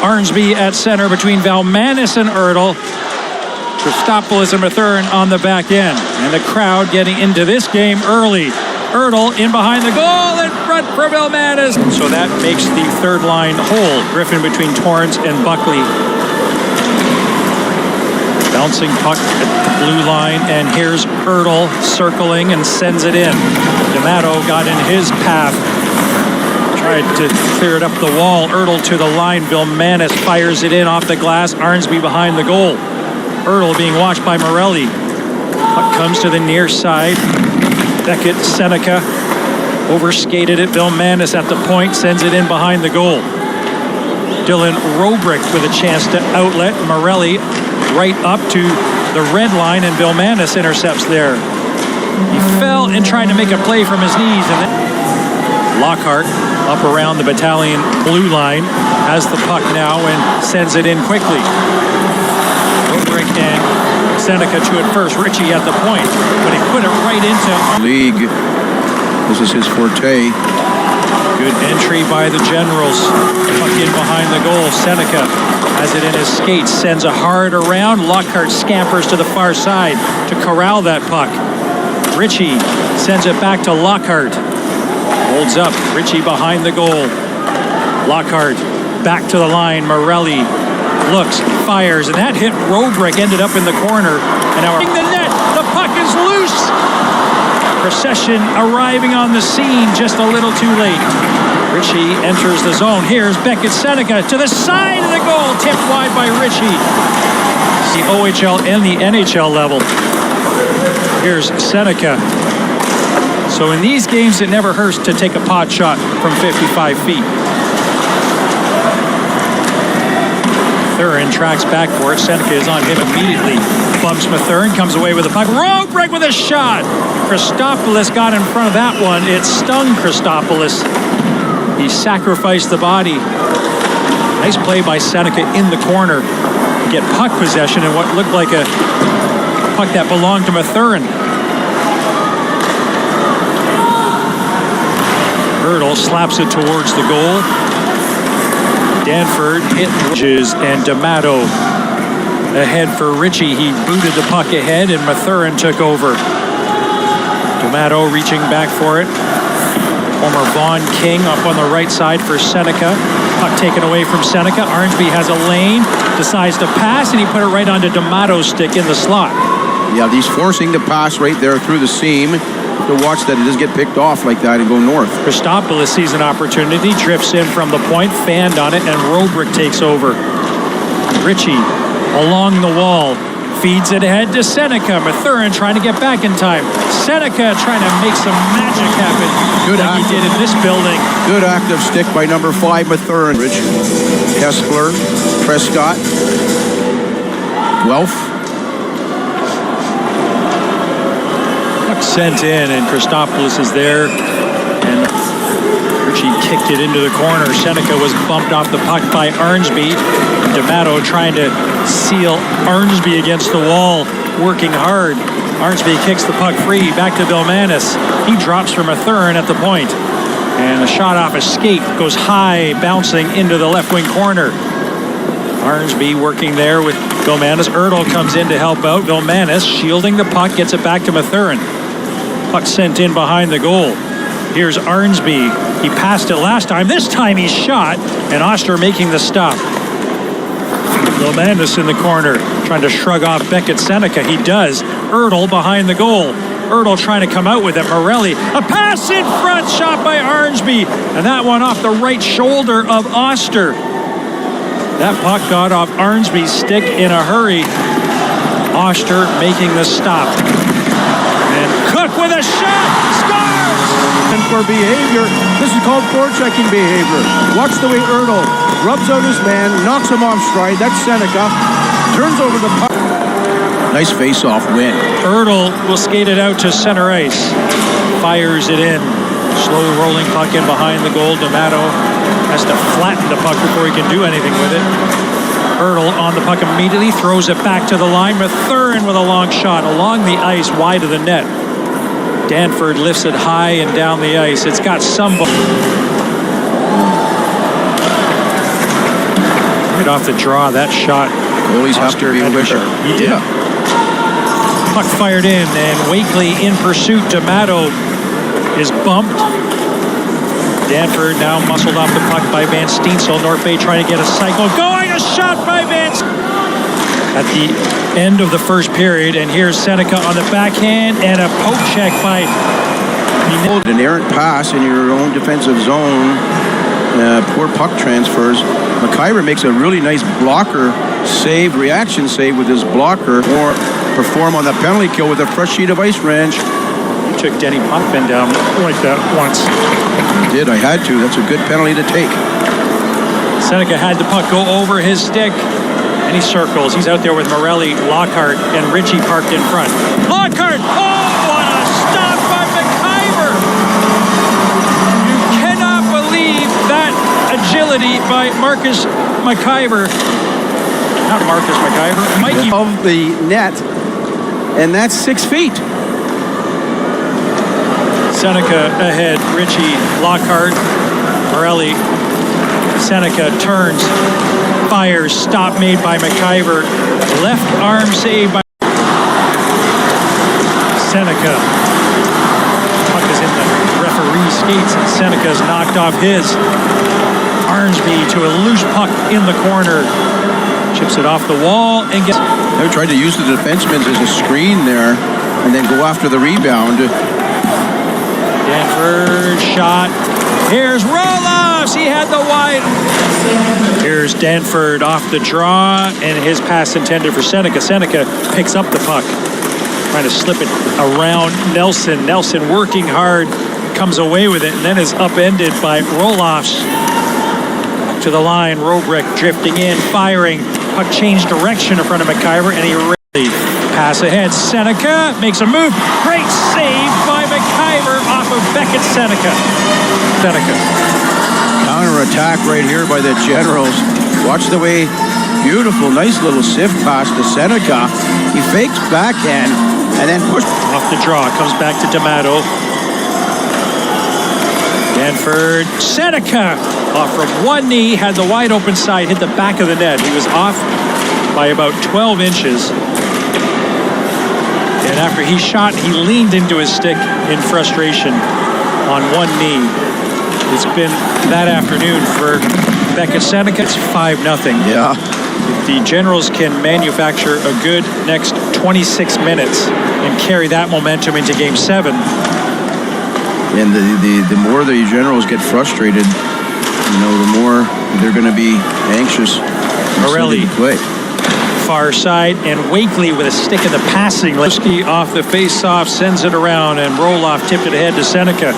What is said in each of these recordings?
Arnsby at center between Valmanis and Ertl. Christopoulos and Mathurin on the back end. And the crowd getting into this game early. Ertl in behind the goal, in front for Valmanis. So that makes the third line whole. Griffin between Torrance and Buckley. Bouncing puck at the blue line, and here's Ertl circling and sends it in. D'Amato got in his path. Tried to clear it up the wall. Ertl to the line. Valmanis fires it in off the glass. Arnsby behind the goal. Ertl being watched by Morelli. Puck comes to the near side. Beckett Sennecke overskated it. Valmanis at the point sends it in behind the goal. Dylan Robrick with a chance to outlet. Morelli right up to the red line, and Valmanis intercepts there. He fell and tried to make a play from his knees, and then Lockhart up around the battalion blue line has the puck now and sends it in quickly. Robrick and Sennecke to it first. Ritchie at the point, but he put it right into league. This is his forte. Good entry by the Generals. Puck in behind the goal. Sennecke has it in his skates, sends a hard around. Lockhart scampers to the far side to corral that puck. Ritchie sends it back to Lockhart. Holds up. Ritchie behind the goal. Lockhart back to the line. Morelli looks, fires, and that hit Robrick, ended up in the corner. And now the net. The puck is loose. Procession arriving on the scene just a little too late. Ritchie enters the zone. Here's Beckett Sennecke to the side of the goal, tipped wide by Ritchie. The OHL and the NHL level. Here's Sennecke. So in these games, it never hurts to take a pot shot from 55 feet. Mathurin tracks back for it. Sennecke is on him immediately. Bumps Mathurin, comes away with the puck. Robrick with a shot. Christopoulos got in front of that one. It stung Christopoulos. He sacrificed the body. Nice play by Sennecke in the corner. Get puck possession in what looked like a puck that belonged to Mathurin. Ertl slaps it towards the goal. Danford hit Ridges, and D'Amato ahead for Ritchie. He booted the puck ahead, and Mathurin took over. D'Amato reaching back for it. Former Vaughn King up on the right side for Sennecke. Puck taken away from Sennecke. Arnsby has a lane, decides to pass, and he put it right onto D'Amato's stick in the slot. Yeah, he's forcing the pass right there through the seam. To watch that it doesn't get picked off like that and go north. Christopoulos sees an opportunity, drifts in from the point, fanned on it, and Robrick takes over. Ritchie along the wall, feeds it ahead to Sennecke. Mathurin trying to get back in time. Sennecke trying to make some magic happen. Good like he did in this building. Good active stick by number 5, Mathurin. Rich, Kessler, Prescott, Guelph. Sent in, and Christopoulos is there, and Ritchie kicked it into the corner. Sennecke was bumped off the puck by Arnsby. D'Amato trying to seal Arnsby against the wall, working hard. Arnsby kicks the puck free, back to Valmanis. He drops for Mathurin at the point, and the shot off a skate goes high, bouncing into the left wing corner. Arnsby working there with Valmanis. Ertl comes in to help out. Valmanis shielding the puck, gets it back to Mathurin. Puck sent in behind the goal. Here's Arnsby. He passed it last time. This time he shot, and Oster making the stop. Valmanis in the corner, trying to shrug off Beckett Sennecke. He does. Ertl behind the goal. Ertl trying to come out with it. Morelli, a pass in front, shot by Arnsby, and that one off the right shoulder of Oster. That puck got off Arnsby's stick in a hurry. Oster making the stop. And Cook with a shot, scores! And for behavior, this is called forechecking behavior. Watch the way Ertl rubs out his man, knocks him off stride. That's Sennecke. Turns over the puck. Nice face-off win. Ertl will skate it out to center ice. Fires it in. Slow rolling puck in behind the goal. D'Amato has to flatten the puck before he can do anything with it. Ertl on the puck immediately, throws it back to the line. Mathurin with a long shot along the ice, wide of the net. Danford lifts it high and down the ice. It's got some... Right off the draw, that shot. Goalies have to be wishing. He did. Puck fired in, and Wakely in pursuit. D'Amato is bumped. Danford now muscled off the puck by Van Steensel. North Bay trying to get a cycle going. A shot by Van at the end of the first period. And here's Sennecke on the backhand and a poke check by... An errant pass in your own defensive zone. Poor puck transfers. McIver makes a really nice blocker save, reaction save with his blocker, or perform on the penalty kill with a fresh sheet of ice wrench. You took Denny Potvin down like that once. Did, I had to. That's a good penalty to take. Sennecke had the puck go over his stick, and he circles. He's out there with Morelli, Lockhart, and Ritchie parked in front. Lockhart! Oh, what a stop by McIver! You cannot believe that agility by Marcus McIver. Not Marcus McIver, Mikey. Of the net, and that's 6 feet. Sennecke ahead, Ritchie, Lockhart, Morelli. Sennecke turns, fires, stop made by McIver. Left arm save by Sennecke. Puck is in the referee's skates, and Senneca's knocked off his. Arnsby to a loose puck in the corner. Chips it off the wall and gets... They tried to use the defensemen as a screen there and then go after the rebound. Danford shot. Here's Roloffs. He had the wide. Here's Danford off the draw, and his pass intended for Sennecke. Sennecke picks up the puck, trying to slip it around Nelson. Nelson working hard, comes away with it, and then is upended by Roloffs. To the line, Robrick drifting in, firing. Puck changed direction in front of McIver, and he really pass ahead. Sennecke makes a move. Great save by McIver off of Beckett Sennecke. Counter-attack right here by the Generals. Watch the way, beautiful, nice little sift pass to Sennecke. He fakes backhand and then pushes. Off the draw, comes back to D'Amato. Danford, Sennecke off from one knee, had the wide open side, hit the back of the net. He was off by about 12 inches. And after he shot, he leaned into his stick in frustration on one knee. It's been that afternoon for Beckett Sennecke. It's 5-0. Yeah. If the Generals can manufacture a good next 26 minutes and carry that momentum into Game 7. And the more the Generals get frustrated, the more they're going to be anxious. Morelli to play. Far side, and Wakely with a stick in the passing. Lipsky off the face-off, sends it around, and Roloff tipped it ahead to Sennecke.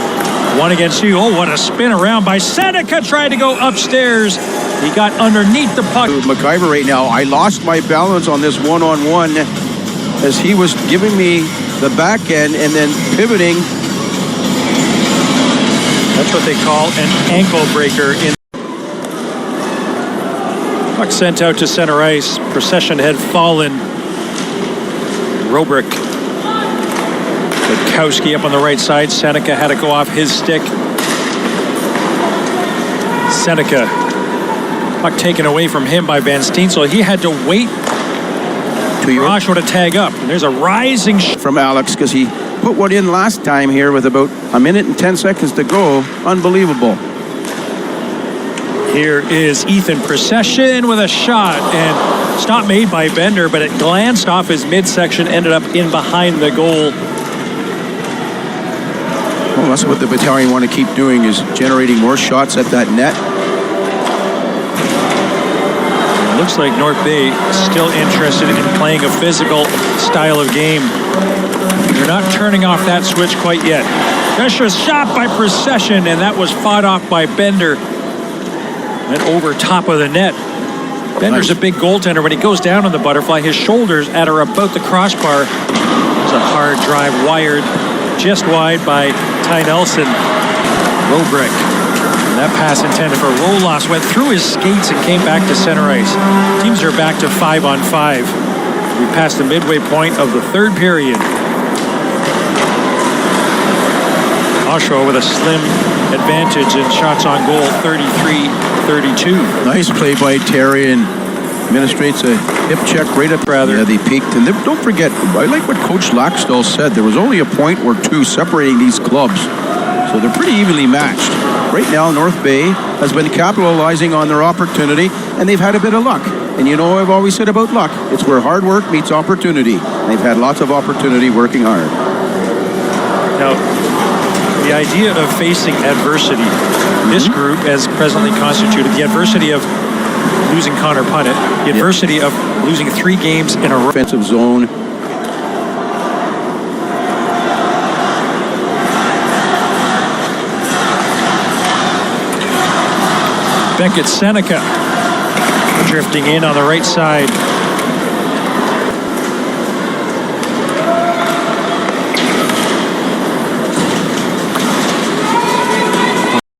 1 against 2. Oh, what a spin around by Sennecke. Tried to go upstairs. He got underneath the puck. McIver right now, I lost my balance on this one-on-one as he was giving me the back end and then pivoting. That's what they call an ankle breaker. Puck sent out to center ice. Procession had fallen. Robrick. Witkowski up on the right side. Sennecke had to go off his stick. Sennecke. Puck taken away from him by Van Steensel. He had to wait for Oshawa to tag up. And there's a rising from Alex because he put one in last time here with about a minute and 10 seconds to go. Unbelievable. Here is Ethan Procession with a shot, and stop made by Bender, but it glanced off his midsection, ended up in behind the goal. Well, that's what the battalion want to keep doing, is generating more shots at that net. It looks like North Bay still interested in playing a physical style of game. They're not turning off that switch quite yet. Pressure shot by Procession, and that was fought off by Bender. And over top of the net. Bender's a big goaltender. When he goes down on the butterfly, his shoulders at or about the crossbar. It's a hard drive wired just wide by Ty Nelson. Robrick. And that pass intended for Roloffs went through his skates and came back to center ice. Teams are back to 5-on-5. We passed the midway point of the third period. Oshawa with a slim advantage in shots on goal, 33-32. Nice play by Terry, and administrates a hip check right up. Rather. Yeah, they peaked. And don't forget, I like what Coach Laxdal said. There was only a point or two separating these clubs. So they're pretty evenly matched. Right now, North Bay has been capitalizing on their opportunity, and they've had a bit of luck. And you know what I've always said about luck? It's where hard work meets opportunity. They've had lots of opportunity working hard. Now, the idea of facing adversity, this group, as presently constituted, the adversity of losing Connor Punnett, the adversity of losing 3 games in a row. Offensive zone. Beckett Sennecke drifting in on the right side.